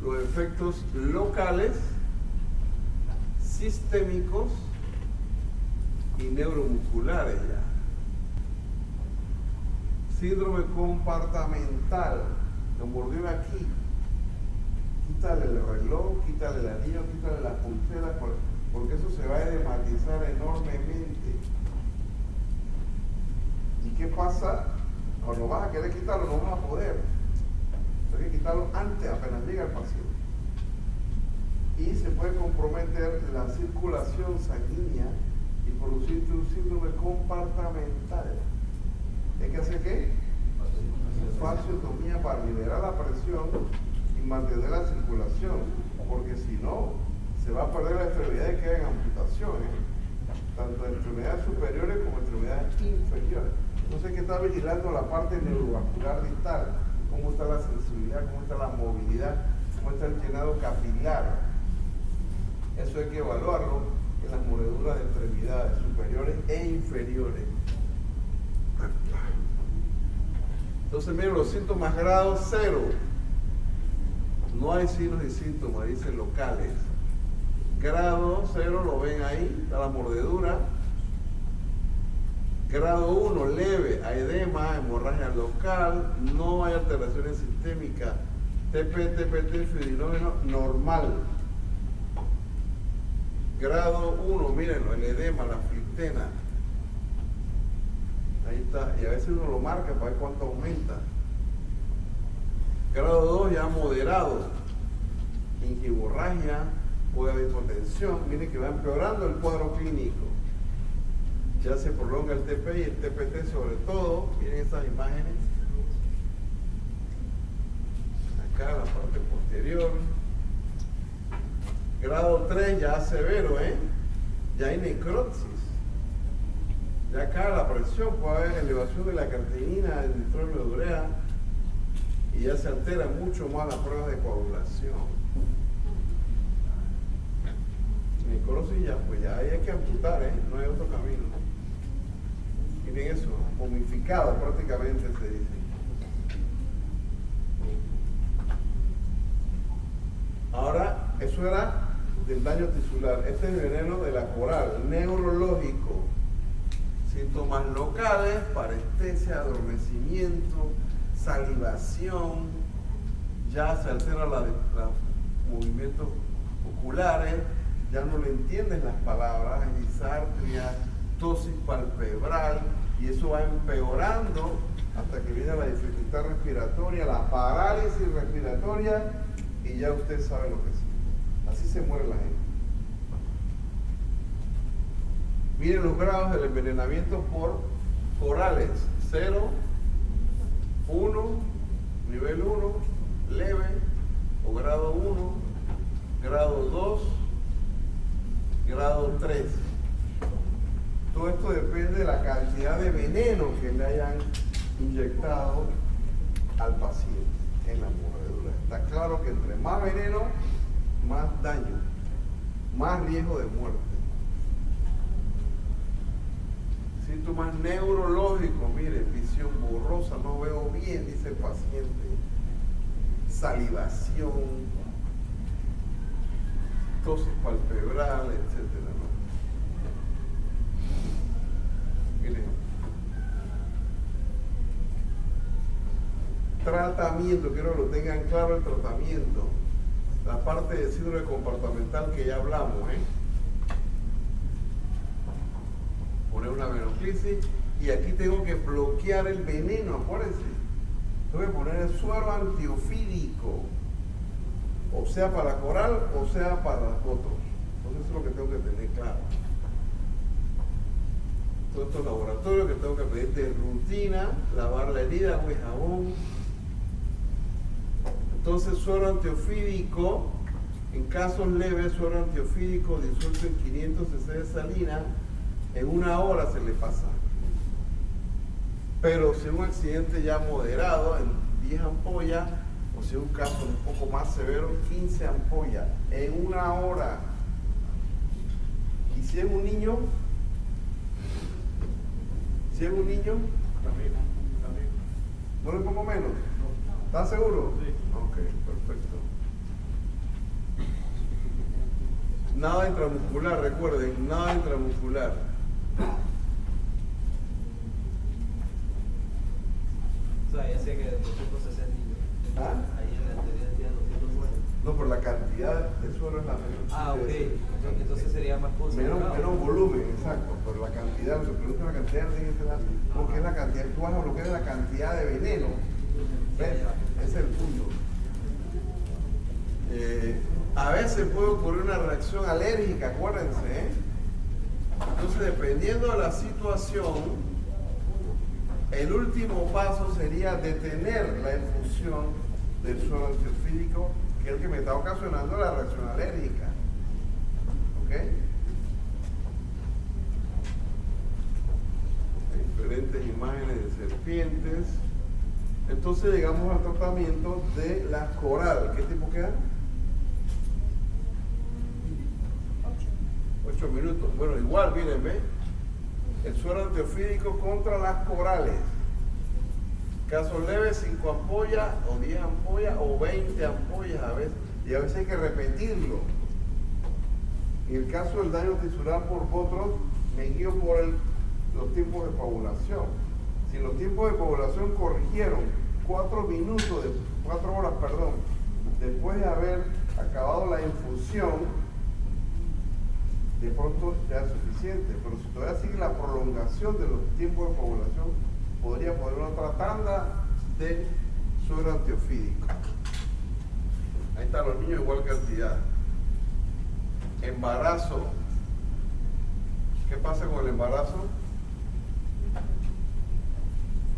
los efectos locales, sistémicos y neuromusculares ya. Síndrome compartamental, lo mordió aquí. Quítale el reloj, quítale el anillo, quítale las pulseras, porque eso se va a edematizar enormemente. ¿Y qué pasa? Cuando vas a querer quitarlo, no vas a poder. Hay que quitarlo antes, apenas llega el paciente. Y se puede comprometer la circulación sanguínea y producirte un síndrome compartamental. ¿Hay que hacer qué? Fasciotomía para liberar la presión y mantener la circulación, porque si no, se va a perder la extremidad y quedan amputaciones, tanto extremidades superiores como extremidades inferiores. Entonces hay que estar vigilando la parte neurovascular distal, cómo está la sensibilidad, cómo está la movilidad, cómo está el llenado capilar. Eso hay que evaluarlo en las mordeduras de extremidades superiores e inferiores. Entonces miren los síntomas grado 0. No hay signos y síntomas, dicen locales. Grado 0 lo ven ahí, está la mordedura. Grado 1, leve, hay edema, hemorragia local, no hay alteraciones sistémicas. TPT fibrinógeno normal. Grado 1, mírenlo, el edema, la flitena. Ahí está, y a veces uno lo marca para ver cuánto aumenta. Grado 2 ya moderado, ingiborragia, puede haber hipotensión. Miren que va empeorando el cuadro clínico. Ya se prolonga el TP y el TPT sobre todo. Miren estas imágenes. Acá la parte posterior. Grado 3 ya severo, ya hay necrosis. Ya acá la presión, puede haber elevación de la creatinina, del nitrógeno de urea, y ya se altera mucho más las pruebas de coagulación. Necrosis ya, pues ya hay que amputar, no hay otro camino. Miren eso, momificado prácticamente se dice. Ahora, eso era del daño tisular. Este es el veneno de la coral, neurológico. Síntomas locales, parestesia, adormecimiento, salivación, ya se altera los movimientos oculares, ya no le entiendes las palabras, disartria, tosis palpebral, y eso va empeorando hasta que viene la dificultad respiratoria, la parálisis respiratoria, y ya usted sabe lo que es. Así se muere la gente. Miren los grados del envenenamiento por corales: 0, 1, nivel 1, leve, o grado 1, grado 2, grado 3. Todo esto depende de la cantidad de veneno que le hayan inyectado al paciente en la mordedura. Está claro que entre más veneno, más daño, más riesgo de muerte. Síntomas neurológicos, mire, visión borrosa, no veo bien, dice el paciente. Salivación, tos palpebral, etcétera, ¿no? Miren. Tratamiento, quiero que lo tengan claro el tratamiento. La parte del síndrome comportamental que ya hablamos, Poner una venoclisis y aquí tengo que bloquear el veneno, acuérdense. Tengo que poner el suero antiofídico, o sea para coral o sea para otros. Entonces eso es lo que tengo que tener claro. Todos estos laboratorios que tengo que pedir de rutina, lavar la herida, agua y jabón. Entonces suero antiofídico, en casos leves, suero antiofídico disuelto en 500 cc de salina, en 1 hora se le pasa. Pero si es un accidente ya moderado, en 10 ampollas, o si es un caso un poco más severo, 15 ampollas, en 1 hora. Y si es un niño, ¿no le pongo menos? ¿Estás seguro? Sí. Ok, perfecto. Nada intramuscular, recuerden, nada intramuscular. O sea, ya sé que 260 niños. ¿Ah? Ahí en la teoría decía 209. No, por la cantidad de suero es la menos. Ah, ok. Entonces sería más concentrado. Menos volumen, exacto, pero la cantidad, lo que pregunta la cantidad no tiene que ser la, porque es la cantidad, tú vas a bloquear la cantidad de veneno. ¿Ves? Ese es el punto. A veces puede ocurrir una reacción alérgica, acuérdense, Entonces, dependiendo de la situación, el último paso sería detener la infusión del suero antiofídico, que es el que me está ocasionando la reacción alérgica. ¿Ok? Diferentes imágenes de serpientes. Entonces llegamos al tratamiento de la coral. ¿Qué tiempo queda? 8 minutos. Bueno, igual, miren, ¿ven? El suero antiofídico contra las corales. Casos leves, 5 ampollas, o 10 ampollas, o 20 ampollas a veces. Y a veces hay que repetirlo. En el caso del daño tisular por otros, me guío por los tiempos de coagulación. Si los tiempos de coagulación corrigieron 4 horas, después de haber acabado la infusión, de pronto ya es suficiente. Pero si todavía sigue la prolongación de los tiempos de coagulación, podría poner otra tanda de suero antiofídico. Ahí están los niños, igual cantidad. Embarazo. ¿Qué pasa con el embarazo?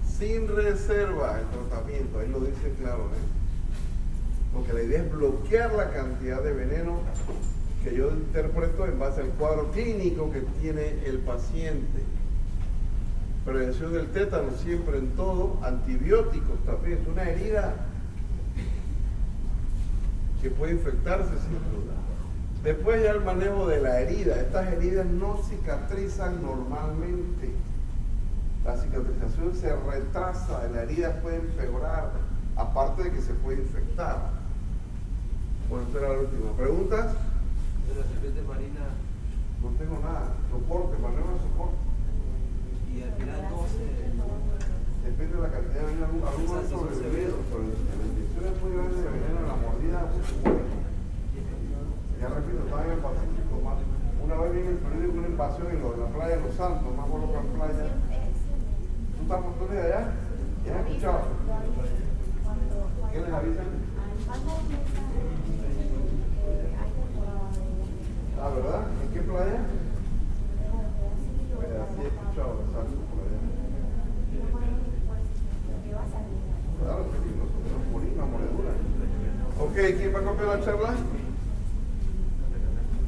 Sin reserva el tratamiento, ahí lo dice claro, porque la idea es bloquear la cantidad de veneno que yo interpreto en base al cuadro clínico que tiene el paciente. Prevención del tétano siempre en todo, antibióticos también, es una herida que puede infectarse sin duda. Después ya el manejo de la herida, estas heridas no cicatrizan normalmente. La cicatrización se retrasa, la herida puede empeorar, aparte de que se puede infectar. Bueno, esta era la última. ¿Preguntas? De la serpiente marina. No tengo nada. Soporte, manejo de soporte. Y al final 12. Depende de la cantidad de veneno. Algunos sobrevividos, pero la inyección es muy grande de veneno en la mordida, pues se muere. Ya repito, estaba en el Pacífico. Una vez vine el periódico una invasión en la playa de Los Santos, más por la playa. ¿Tú estás por de allá? ¿Ya has escuchado? ¿Qué les avisan? Ah, ¿verdad? ¿En qué playa? Pues así he escuchado, exacto, por allá. Claro, que sí, nosotros morimos una mordedura. Ok, ¿quién va a copiar la charla?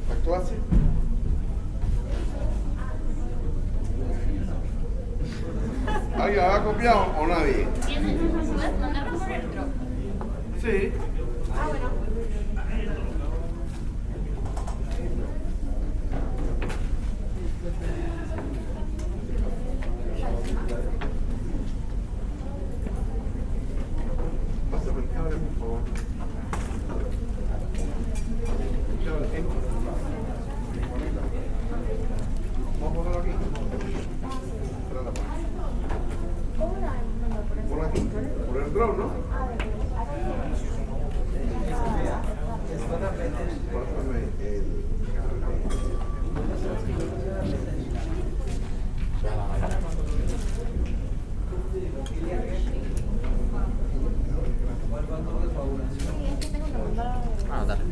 ¿La clase? ¿Alguien la va a copiar o nadie? ¿Puedes mandarlo por el drop? Sí. Ah, bueno. drop, ¿no? Pásame el... Ah, dale.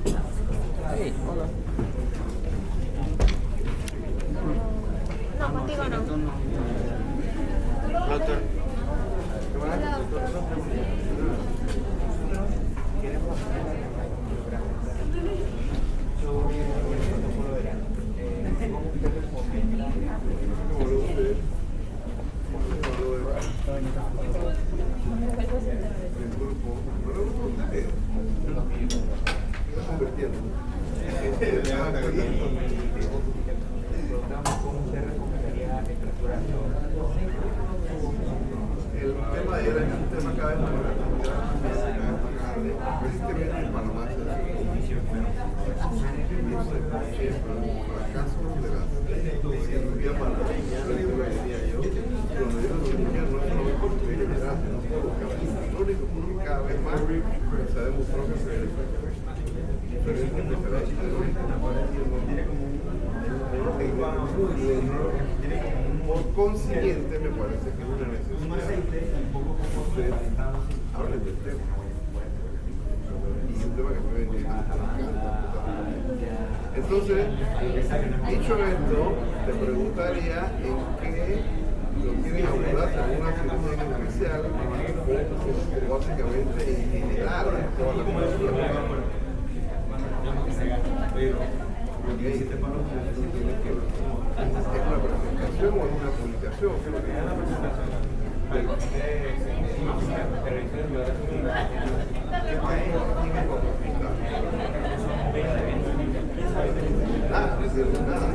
Hey, hola. No, contigo no. Doctor. Hola, doctor. El tema de él es un tema cada vez más grande. Recientemente en Panamá se hace fracaso de la cirugía panameña, diría yo, donde yo no solo por general, sino por los caballistas. Lo único que cada vez más se ha demostrado que se ve diferentes especialistas de origen apareciendo por consiguiente, me parece que es una necesidad que hablen del tema. Y es un tema que me encanta. Entonces, dicho esto, te preguntaría en qué lo quieren abordar, alguna cirugía en especial o básicamente en general toda la población. Okay. ¿Es una presentación o es una publicación? Nada, no es nada.